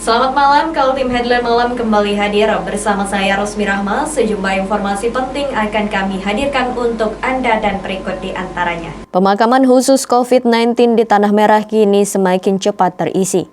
Selamat malam, Kaltim Headline Malam kembali hadir bersama saya Rosmi Rahma. Sejumlah informasi penting akan kami hadirkan untuk Anda dan berikut di antaranya. Pemakaman khusus COVID-19 di Tanah Merah kini semakin cepat terisi.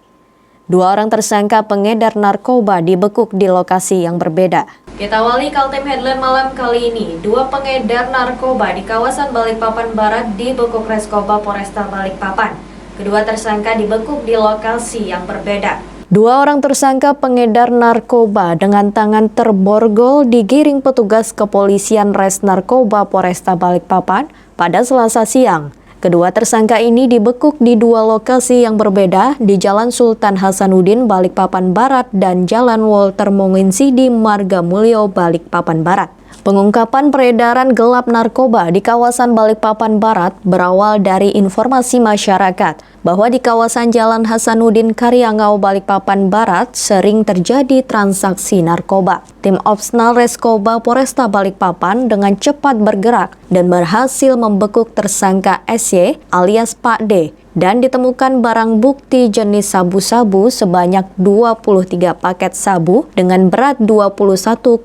2 orang tersangka pengedar narkoba dibekuk di lokasi yang berbeda. Kita awali Kaltim Headline Malam kali ini. 2 pengedar narkoba di kawasan Balikpapan Barat dibekuk Reskoba Polresta Balikpapan. Kedua tersangka dibekuk di lokasi yang berbeda. 2 orang tersangka pengedar narkoba dengan tangan terborgol digiring petugas kepolisian Res Narkoba Polresta Balikpapan pada Selasa siang. Kedua tersangka ini dibekuk di 2 lokasi yang berbeda di Jalan Sultan Hasanuddin Balikpapan Barat dan Jalan Walter Monginsidi Margamulyo Balikpapan Barat. Pengungkapan peredaran gelap narkoba di kawasan Balikpapan Barat berawal dari informasi masyarakat bahwa di kawasan Jalan Hasanuddin Karyangau Balikpapan Barat sering terjadi transaksi narkoba. Tim Opsnal Reskoba Polresta Balikpapan dengan cepat bergerak dan berhasil membekuk tersangka SY alias Pak D dan ditemukan barang bukti jenis sabu-sabu sebanyak 23 paket sabu dengan berat 21,39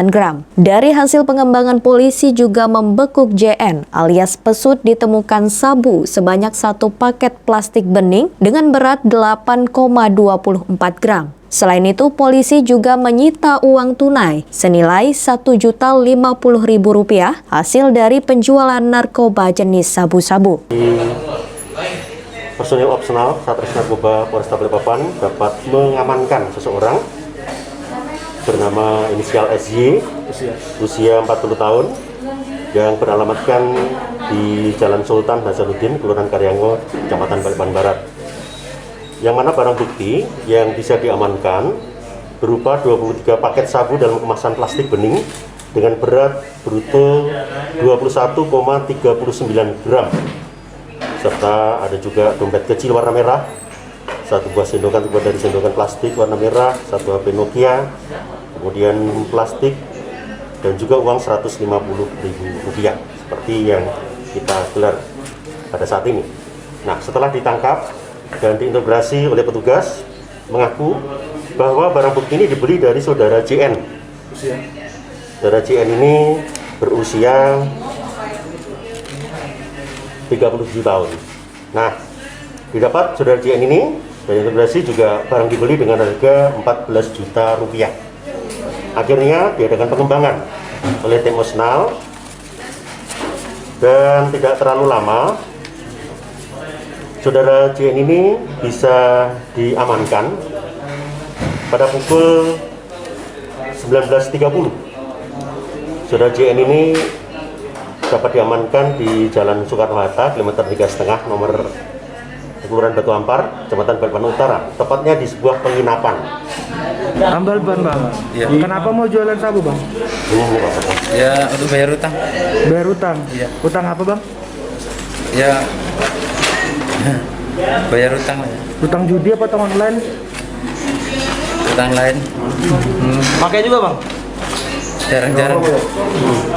gram. Dari hasil pengembangan polisi juga membekuk JN alias Pesut ditemukan sabu sebanyak 1 paket plastik bening dengan berat 8,24 gram. Selain itu, polisi juga menyita uang tunai senilai Rp1.050.000 hasil dari penjualan narkoba jenis sabu-sabu. Personil opsional Satres Narkoba Polresta Balikpapan dapat mengamankan seseorang bernama inisial SY, usia 40 tahun, yang beralamatkan di Jalan Sultan Hasanuddin, Kelurahan Karyangau, Kecamatan Balikpapan Barat. Yang mana barang bukti yang bisa diamankan berupa 23 paket sabu dalam kemasan plastik bening dengan berat bruto 21,39 gram. Serta ada juga dompet kecil warna merah, 1 buah sendokan terbuat dari sendokan plastik warna merah, 1 HP Nokia, kemudian plastik, dan juga uang Rp150.000 seperti yang kita gelar pada saat ini. Nah, setelah ditangkap dan diintegrasi oleh petugas, mengaku bahwa barang bukti ini dibeli dari saudara JN. Saudara JN ini berusia 37 tahun. Nah, didapat saudara JN ini dari integrasi juga barang dibeli dengan harga Rp14 juta. Akhirnya diadakan pengembangan oleh tim Opsnal dan tidak terlalu lama saudara JN ini bisa diamankan pada pukul 19.30. Saudara JN ini dapat diamankan di Jalan Soekarno-Hatta, kilometer 3,5, nomor Kelurahan Batu Ampar, Kecamatan Balikpapan Utara, tepatnya di sebuah penginapan. Ambal ban, Bang. Ya. Kenapa mau jualan sabu, Bang? Ya, untuk bayar utang. Bayar utang? Iya. Utang apa, Bang? Ya, bayar utang lah ya. Utang judi apa utang online? Utang lain. Pakai juga, Bang? Jarang-jarang.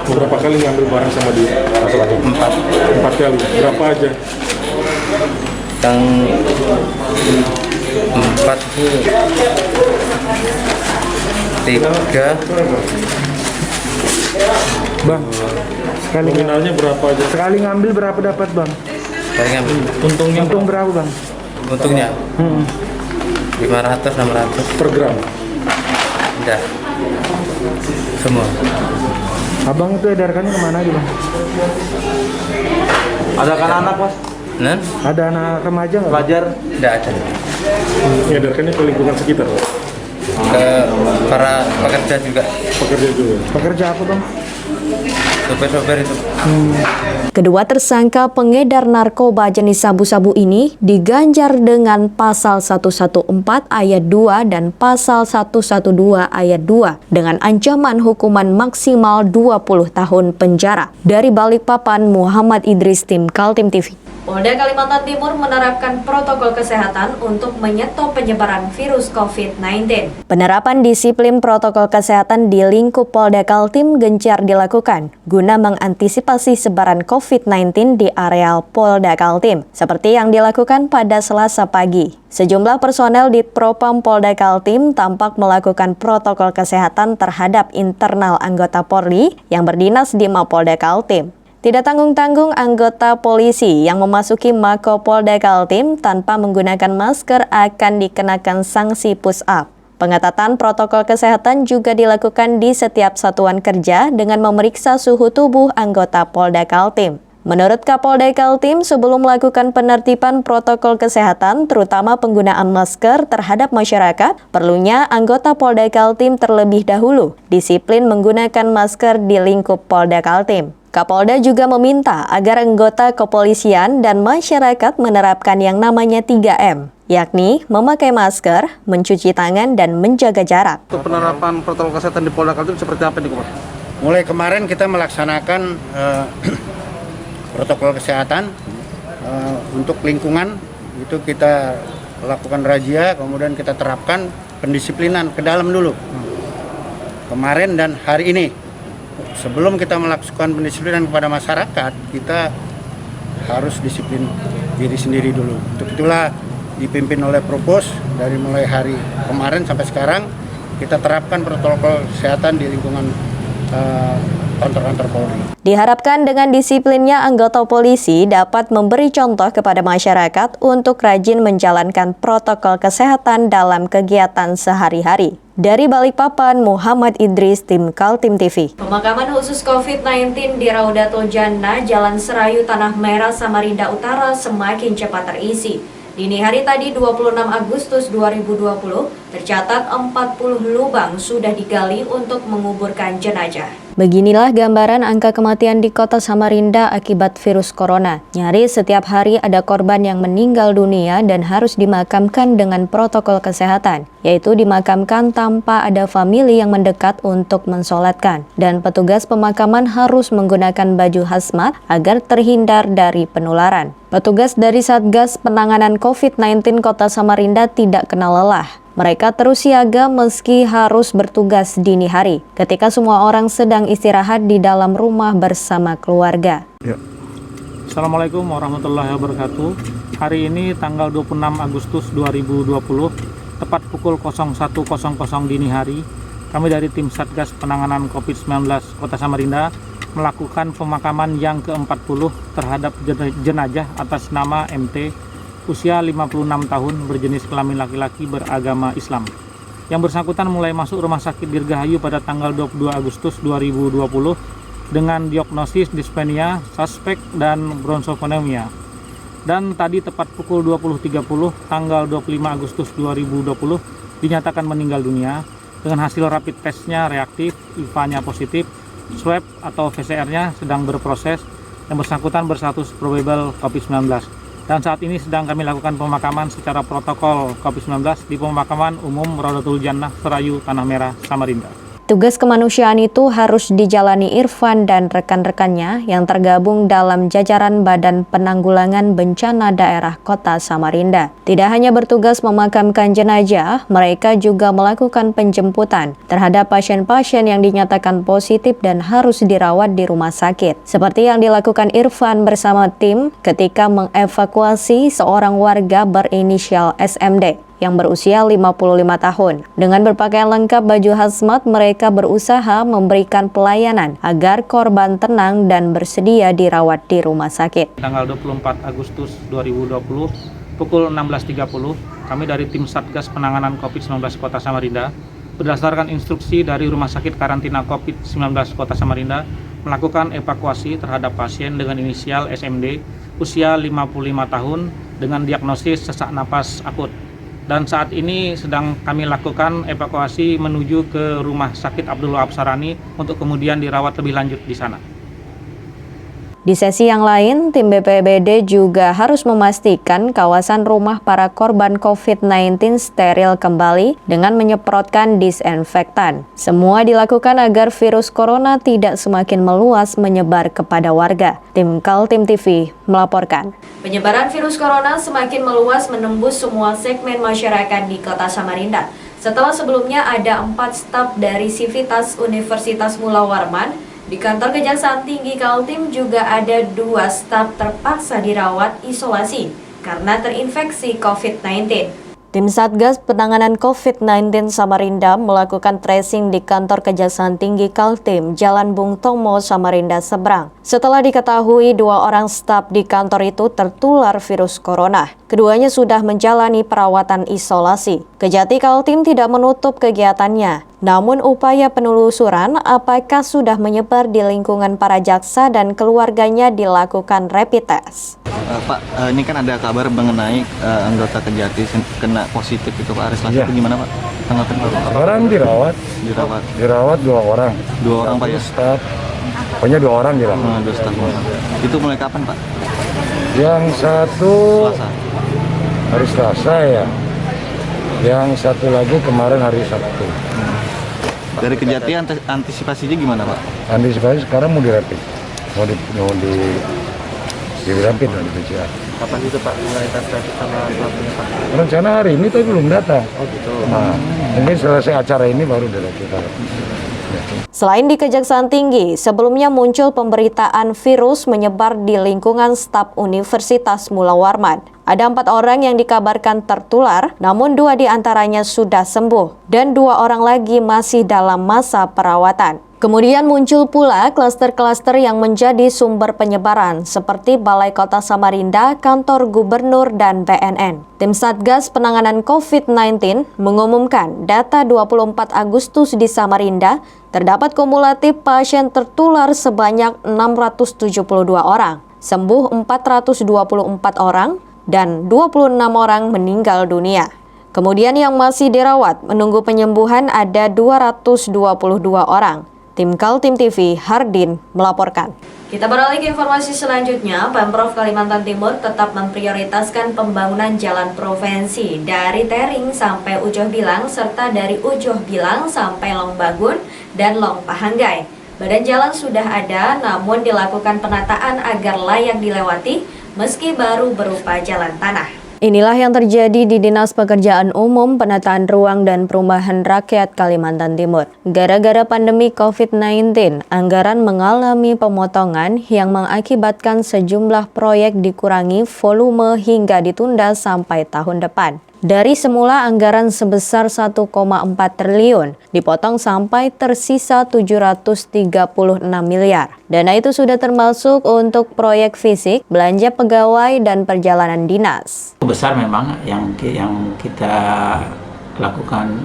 Berapa kali ngambil barang sama dia? 4 kali. Berapa aja? Yang 4 3. Bang, sekali Nominalnya berapa aja? sekali ngambil berapa dapat, Bang? Saya ngambil. Untung berapa, Bang? Untungnya 500 600 Per gram? udah semua. Abang itu edarkannya kemana aja, Bang? Ada kan anak, Mas? Nah, Ada anak remaja nggak? Pelajar? enggak ada. Mengedarkannya ke lingkungan sekitar, Ke para pekerja juga. pekerja juga. Pekerja apa, Bang? Sopir-sopir itu. Kedua tersangka pengedar narkoba jenis sabu-sabu ini diganjar dengan pasal 114 ayat 2 dan pasal 112 ayat 2 dengan ancaman hukuman maksimal 20 tahun penjara. Dari Balikpapan, Muhammad Idris, tim Kaltim TV. Polda Kalimantan Timur menerapkan protokol kesehatan untuk menyetop penyebaran virus COVID-19. Penerapan disiplin protokol kesehatan di lingkup Polda Kaltim gencar dilakukan guna mengantisipasi sebaran COVID-19 di areal Polda Kaltim, seperti yang dilakukan pada Selasa pagi. Sejumlah personel di Propam Polda Kaltim tampak melakukan protokol kesehatan terhadap internal anggota Polri yang berdinas di Mapolda Kaltim. Tidak tanggung-tanggung anggota polisi yang memasuki Mako Polda Kaltim tanpa menggunakan masker akan dikenakan sanksi push-up. Pengetatan protokol kesehatan juga dilakukan di setiap satuan kerja dengan memeriksa suhu tubuh anggota Polda Kaltim. Menurut Kapolda Kaltim, sebelum melakukan penertiban protokol kesehatan, terutama penggunaan masker terhadap masyarakat, perlunya anggota Polda Kaltim terlebih dahulu disiplin menggunakan masker di lingkup Polda Kaltim. Kapolda juga meminta agar anggota kepolisian dan masyarakat menerapkan yang namanya 3M, yakni memakai masker, mencuci tangan, dan menjaga jarak. Untuk penerapan protokol kesehatan di Polda Kaltim seperti apa nih, Pak? Mulai kemarin kita melaksanakan protokol kesehatan untuk lingkungan, itu kita lakukan razia, kemudian kita terapkan pendisiplinan ke dalam dulu. Kemarin dan hari ini. Sebelum kita melakukan pendisiplinan kepada masyarakat, kita harus disiplin diri sendiri dulu. Untuk itulah dipimpin oleh Propos dari mulai hari kemarin sampai sekarang, kita terapkan protokol kesehatan di lingkungan kantor-kantor Polri. Diharapkan dengan disiplinnya anggota polisi dapat memberi contoh kepada masyarakat untuk rajin menjalankan protokol kesehatan dalam kegiatan sehari-hari. Dari Balikpapan, Muhammad Idris, Tim Kaltim TV. Pemakaman khusus COVID-19 di Raudatul Jannah, Jalan Serayu, Tanah Merah, Samarinda Utara semakin cepat terisi. Dini hari tadi 26 Agustus 2020, tercatat 40 lubang sudah digali untuk menguburkan jenazah. Beginilah gambaran angka kematian di kota Samarinda akibat virus corona. Nyaris setiap hari ada korban yang meninggal dunia dan harus dimakamkan dengan protokol kesehatan, yaitu dimakamkan tanpa ada famili yang mendekat untuk mensolatkan. Dan petugas pemakaman harus menggunakan baju hazmat agar terhindar dari penularan. Petugas dari Satgas Penanganan COVID-19 Kota Samarinda tidak kenal lelah. Mereka terus siaga meski harus bertugas dini hari, ketika semua orang sedang istirahat di dalam rumah bersama keluarga. Ya. Assalamualaikum warahmatullahi wabarakatuh. Hari ini tanggal 26 Agustus 2020, tepat pukul 01.00 dini hari, kami dari tim Satgas Penanganan COVID-19 Kota Samarinda melakukan pemakaman yang ke-40 terhadap jenazah atas nama MT, usia 56 tahun, berjenis kelamin laki-laki, beragama Islam. Yang bersangkutan mulai masuk Rumah Sakit Dirgahayu pada tanggal 22 Agustus 2020 dengan diagnosis dispnea, suspek, dan bronchopneumonia. Dan tadi tepat pukul 20.30 tanggal 25 Agustus 2020 dinyatakan meninggal dunia dengan hasil rapid testnya reaktif, IVA-nya positif, swab atau PCR-nya sedang berproses, yang bersangkutan berstatus probable COVID-19. Dan saat ini sedang kami lakukan pemakaman secara protokol COVID-19 di Pemakaman Umum Raudatul Jannah, Serayu, Tanah Merah, Samarinda. Tugas kemanusiaan itu harus dijalani Irfan dan rekan-rekannya yang tergabung dalam jajaran Badan Penanggulangan Bencana Daerah Kota Samarinda. Tidak hanya bertugas memakamkan jenazah, mereka juga melakukan penjemputan terhadap pasien-pasien yang dinyatakan positif dan harus dirawat di rumah sakit. Seperti yang dilakukan Irfan bersama tim ketika mengevakuasi seorang warga berinisial SMD yang berusia 55 tahun. Dengan berpakaian lengkap baju hazmat, mereka berusaha memberikan pelayanan agar korban tenang dan bersedia dirawat di rumah sakit. Tanggal 24 Agustus 2020, pukul 16.30, kami dari tim Satgas Penanganan COVID-19 Kota Samarinda, berdasarkan instruksi dari Rumah Sakit Karantina COVID-19 Kota Samarinda, melakukan evakuasi terhadap pasien dengan inisial SMD, usia 55 tahun, dengan diagnosis sesak napas akut. Dan saat ini sedang kami lakukan evakuasi menuju ke Rumah Sakit Abdul Wahab Sarani untuk kemudian dirawat lebih lanjut di sana. Di sesi yang lain, tim BPBD juga harus memastikan kawasan rumah para korban COVID-19 steril kembali dengan menyemprotkan disinfektan. Semua dilakukan agar virus corona tidak semakin meluas menyebar kepada warga. Tim Kaltim TV melaporkan. Penyebaran virus corona semakin meluas menembus semua segmen masyarakat di Kota Samarinda. Setelah sebelumnya ada 4 staf dari Sivitas Universitas Mula Warman, di kantor Kejaksaan Tinggi Kaltim juga ada 2 staf terpaksa dirawat isolasi karena terinfeksi COVID-19. Tim Satgas Penanganan COVID-19 Samarinda melakukan tracing di kantor Kejaksaan Tinggi Kaltim, Jalan Bung Tomo, Samarinda Seberang. Setelah diketahui 2 orang staf di kantor itu tertular virus corona, keduanya sudah menjalani perawatan isolasi. Kejati Kaltim tidak menutup kegiatannya, namun upaya penelusuran apakah sudah menyebar di lingkungan para jaksa dan keluarganya dilakukan rapid test. Pak, ini kan ada kabar mengenai anggota Kejati kena positif itu Pak Aris Laki, itu gimana Pak? Tanggapan Pak? Sekarang dirawat 2 orang. 2 orang Pak ya? Staf, pokoknya 2 orang dirawat. 2 staf. Itu mulai kapan Pak? Yang satu Selasa. hari Selasa ya. Yang satu lagi kemarin hari Sabtu. Dari Kejati antisipasinya gimana Pak? Antisipasi sekarang mau dirapid, mau dirapid dan di PCR. Kapan itu Pak mulai tes sama pelakunya Pak? Rencana hari ini tapi belum datang. Oh gitu. Nah, mungkin selesai acara ini baru kita. Selain di Kejaksaan Tinggi, sebelumnya muncul pemberitaan virus menyebar di lingkungan staf Universitas Mula Warman. Ada 4 orang yang dikabarkan tertular, namun 2 diantaranya sudah sembuh dan 2 orang lagi masih dalam masa perawatan. Kemudian muncul pula klaster-klaster yang menjadi sumber penyebaran seperti Balai Kota Samarinda, Kantor Gubernur, dan BNN. Tim Satgas Penanganan COVID-19 mengumumkan data 24 Agustus di Samarinda terdapat kumulatif pasien tertular sebanyak 672 orang, sembuh 424 orang, dan 26 orang meninggal dunia. Kemudian yang masih dirawat menunggu penyembuhan ada 222 orang. Tim Kaltim TV, Hardin melaporkan. Kita beralih ke informasi selanjutnya. Pemprov Kalimantan Timur tetap memprioritaskan pembangunan jalan provinsi dari Tering sampai Ujoh Bilang serta dari Ujoh Bilang sampai Long Bagun dan Long Pahanggai. Badan jalan sudah ada, namun dilakukan penataan agar layak dilewati meski baru berupa jalan tanah. Inilah yang terjadi di Dinas Pekerjaan Umum, Penataan Ruang dan Perumahan Rakyat Kalimantan Timur. Gara-gara pandemi COVID-19, anggaran mengalami pemotongan yang mengakibatkan sejumlah proyek dikurangi volume hingga ditunda sampai tahun depan. Dari semula anggaran sebesar 1,4 triliun, dipotong sampai tersisa 736 miliar. Dana itu sudah termasuk untuk proyek fisik, belanja pegawai, dan perjalanan dinas. Besar memang yang kita lakukan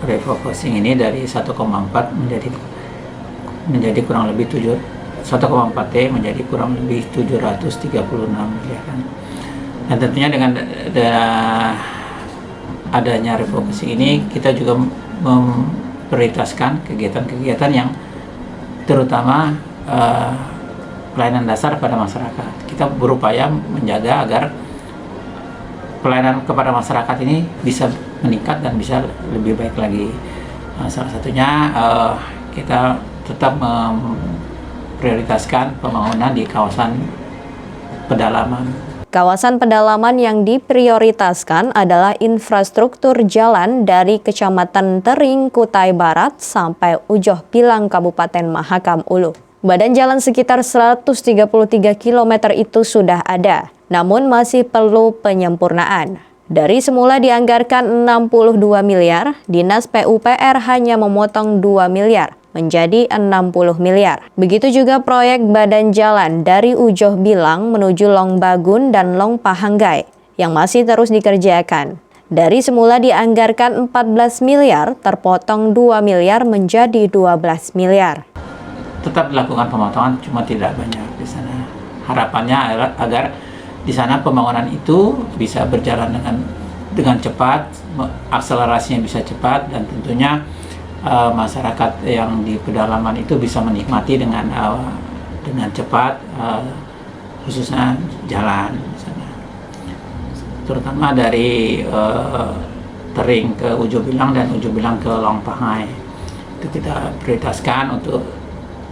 refocusing ini dari 1,4 menjadi kurang lebih 1,4T menjadi kurang lebih 736 miliar. Dan tentunya dengan adanya refocusing ini kita juga memprioritaskan kegiatan-kegiatan yang terutama pelayanan dasar pada masyarakat. Kita berupaya menjaga agar pelayanan kepada masyarakat ini bisa meningkat dan bisa lebih baik lagi. Salah satunya kita tetap memprioritaskan pembangunan di kawasan pedalaman. Kawasan pedalaman yang diprioritaskan adalah infrastruktur jalan dari Kecamatan Tering, Kutai Barat sampai Ujoh Bilang, Kabupaten Mahakam Ulu. Badan jalan sekitar 133 km itu sudah ada, namun masih perlu penyempurnaan. Dari semula dianggarkan 62 miliar, Dinas PUPR hanya memotong 2 miliar. Menjadi 60 miliar. Begitu juga proyek badan jalan dari Ujoh Bilang menuju Long Bagun dan Long Pahanggai yang masih terus dikerjakan. Dari semula dianggarkan 14 miliar, terpotong 2 miliar menjadi 12 miliar. Tetap dilakukan pemotongan, cuma tidak banyak di sana. Harapannya agar di sana pembangunan itu bisa berjalan dengan cepat, akselerasinya bisa cepat, dan tentunya masyarakat yang di pedalaman itu bisa menikmati dengan dengan cepat, khususnya jalan misalnya. Terutama dari Tering ke Ujung Bilang dan Ujung Bilang ke Longpangai. Itu kita prioritaskan untuk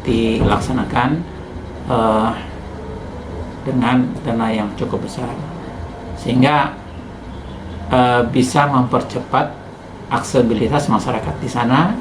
dilaksanakan dengan dana yang cukup besar, sehingga bisa mempercepat aksesibilitas masyarakat di sana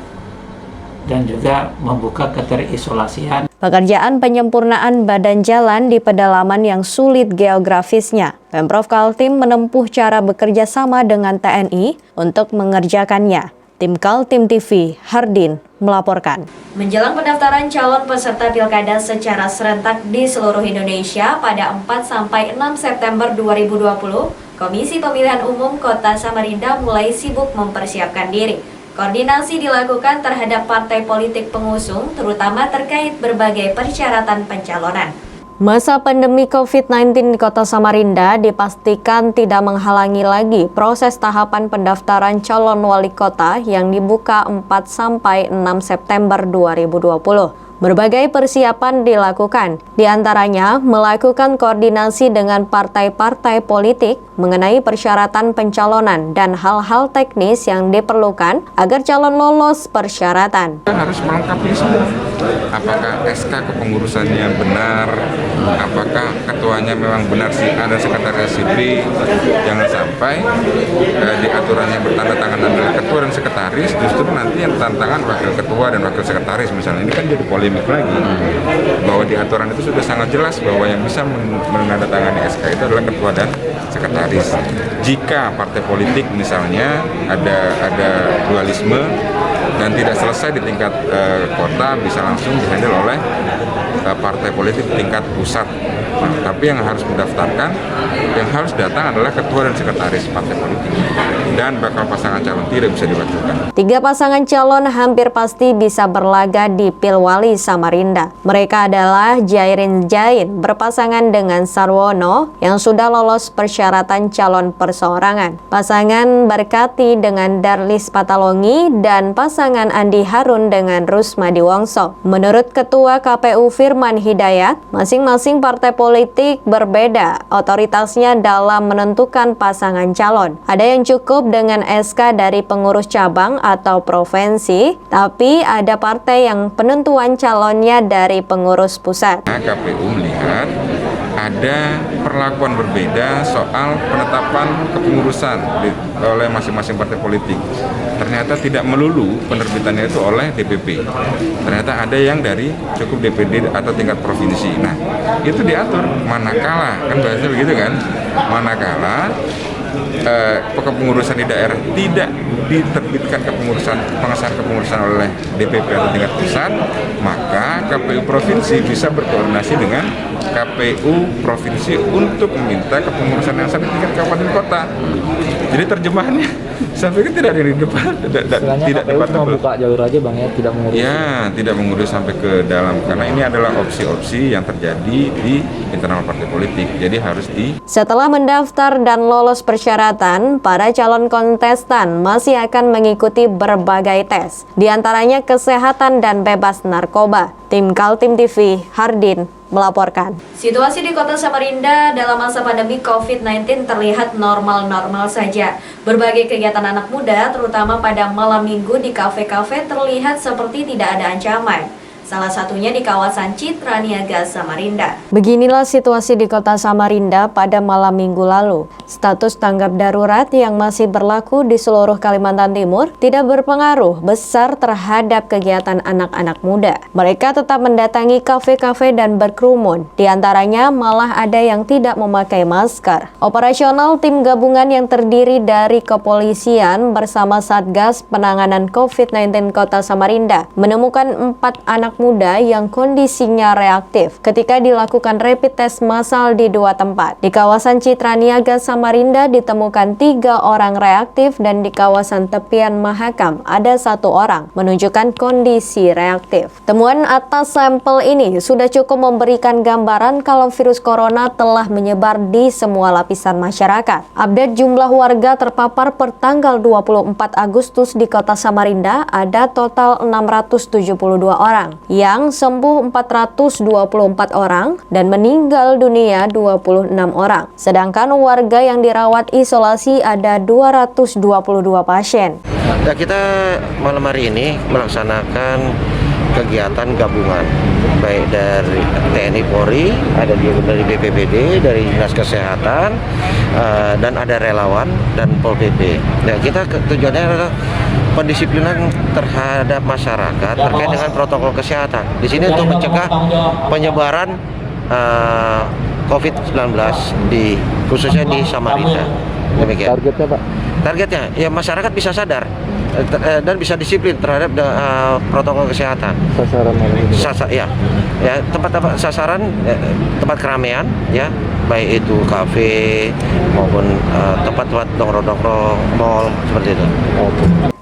dan juga membuka keterisolasian. Pekerjaan penyempurnaan badan jalan di pedalaman yang sulit geografisnya, Pemprov Kaltim menempuh cara bekerja sama dengan TNI untuk mengerjakannya. Tim Kaltim TV, Hardin, melaporkan. Menjelang pendaftaran calon peserta pilkada secara serentak di seluruh Indonesia pada 4-6 September 2020, Komisi Pemilihan Umum Kota Samarinda mulai sibuk mempersiapkan diri. Koordinasi dilakukan terhadap partai politik pengusung, terutama terkait berbagai persyaratan pencalonan. Masa pandemi COVID-19 di Kota Samarinda dipastikan tidak menghalangi lagi proses tahapan pendaftaran calon wali kota yang dibuka 4-6 September 2020. Berbagai persiapan dilakukan, diantaranya melakukan koordinasi dengan partai-partai politik mengenai persyaratan pencalonan dan hal-hal teknis yang diperlukan agar calon lolos persyaratan. Harus melengkapi semua. Apakah SK kepengurusannya benar, apakah ketuanya memang benar si A dan sekretaris si B. Jangan sampai di aturan yang bertanda tangan adalah ketua dan sekretaris, justru nanti yang tantangan wakil ketua dan wakil sekretaris misalnya. Ini kan jadi polemik lagi, bahwa di aturan itu sudah sangat jelas bahwa yang bisa menandatangani SK itu adalah ketua dan sekretaris. Jika partai politik misalnya ada dualisme dan tidak selesai di tingkat kota, bisa langsung dihandle oleh partai politik tingkat pusat. Nah, tapi yang harus mendaftarkan, yang harus datang adalah ketua dan sekretaris partai politik, dan bakal pasangan calon tidak bisa diwakilkan. 3 pasangan calon hampir pasti bisa berlaga di Pilwali Samarinda. Mereka adalah Jairin Jain berpasangan dengan Sarwono yang sudah lolos persyaratan calon perseorangan, pasangan Berkati dengan Darlis Patalongi, dan pasangan Andi Harun dengan Rusmadi Wongso. Menurut Ketua KPU Firman Hidayat, masing-masing partai politik berbeda otoritasnya dalam menentukan pasangan calon. Ada yang cukup dengan SK dari pengurus cabang atau provinsi, tapi ada partai yang penentuan calonnya dari pengurus pusat. KPU melihat ada perlakuan berbeda soal penetapan kepengurusan oleh masing-masing partai politik. Ternyata tidak melulu penerbitannya itu oleh DPP. Ternyata ada yang dari cukup DPD atau tingkat provinsi. Nah, itu diatur manakala, kan bahasanya begitu kan? Manakala kepengurusan di daerah tidak diterbitkan pengesahan kepengurusan oleh DPP atau tingkat pusat, maka KPU provinsi bisa berkoordinasi dengan KPU provinsi untuk meminta kepengurusan yang sah di tingkat kabupaten kota. Jadi terjemahannya saya pikir tidak ada di depan, tidak dapat membuka jalur aja bang ya, tidak mengurus. Ya, tidak mengurus sampai ke dalam, karena ini adalah opsi-opsi yang terjadi di internal partai politik. Jadi harus Setelah mendaftar dan lolos persyaratan, para calon kontestan masih akan mengikuti berbagai tes, diantaranya kesehatan dan bebas narkoba. Tim Kaltim TV, Hardin, melaporkan. Situasi di Kota Samarinda dalam masa pandemi COVID-19 terlihat normal-normal saja. Berbagai kegiatan anak muda, terutama pada malam minggu di kafe-kafe, terlihat seperti tidak ada ancaman. Salah satunya di kawasan Citra Niaga, Samarinda. Beginilah situasi di Kota Samarinda pada malam minggu lalu. Status tanggap darurat yang masih berlaku di seluruh Kalimantan Timur tidak berpengaruh besar terhadap kegiatan anak-anak muda. Mereka tetap mendatangi kafe-kafe dan berkerumun. Di antaranya malah ada yang tidak memakai masker. Operasional tim gabungan yang terdiri dari kepolisian bersama Satgas Penanganan COVID-19 Kota Samarinda menemukan 4 anak muda yang kondisinya reaktif ketika dilakukan rapid test massal di 2 tempat. Di kawasan Citra Niaga Samarinda ditemukan 3 orang reaktif dan di kawasan tepian Mahakam ada 1 orang menunjukkan kondisi reaktif. Temuan atas sampel ini sudah cukup memberikan gambaran kalau virus corona telah menyebar di semua lapisan masyarakat. Update jumlah warga terpapar per tanggal 24 Agustus di Kota Samarinda ada total 672 orang. yang sembuh 424 orang dan meninggal dunia 26 orang. Sedangkan warga yang dirawat isolasi ada 222 pasien. Nah, kita malam hari ini melaksanakan kegiatan gabungan baik dari TNI Polri, ada dari BPBD, dari Dinas Kesehatan, dan ada relawan dan Pol PP. Nah, kita tujuannya adalah pendisiplinan terhadap masyarakat terkait dengan protokol kesehatan. Di sini untuk mencegah penyebaran COVID-19 khususnya di Samarinda. Demikian. Targetnya Pak? Targetnya ya masyarakat bisa sadar dan bisa disiplin terhadap protokol kesehatan. Sasaran mana ini? Ya tempat-tempat sasaran, tempat keramaian, ya baik itu kafe maupun tempat-tempat nongkrong-nongkrong, mall seperti itu.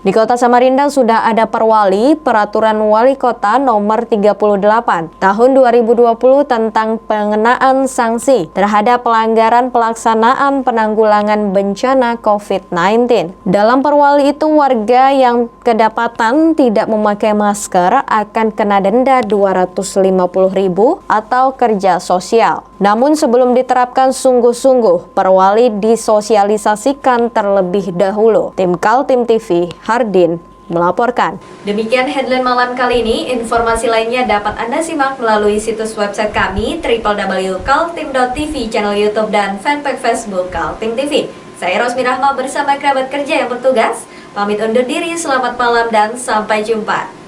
Di Kota Samarinda sudah ada perwali Peraturan Wali Kota Nomor 38 Tahun 2020 tentang pengenaan sanksi terhadap pelanggaran pelaksanaan penanggulangan bencana COVID-19. Dalam perwali itu, warga yang kedapatan tidak memakai masker akan kena denda 250.000 atau kerja sosial. Namun sebelum diterapkan sungguh-sungguh, perwali disosialisasikan terlebih dahulu. Tim Kaltim TV, Hardin melaporkan. Demikian headline malam kali ini. Informasi lainnya dapat Anda simak melalui situs website kami www.kaltim.tv, channel YouTube dan fanpage Facebook Kaltim TV. Saya Rosmi Rahma bersama kerabat kerja yang bertugas pamit undur diri. Selamat malam dan sampai jumpa.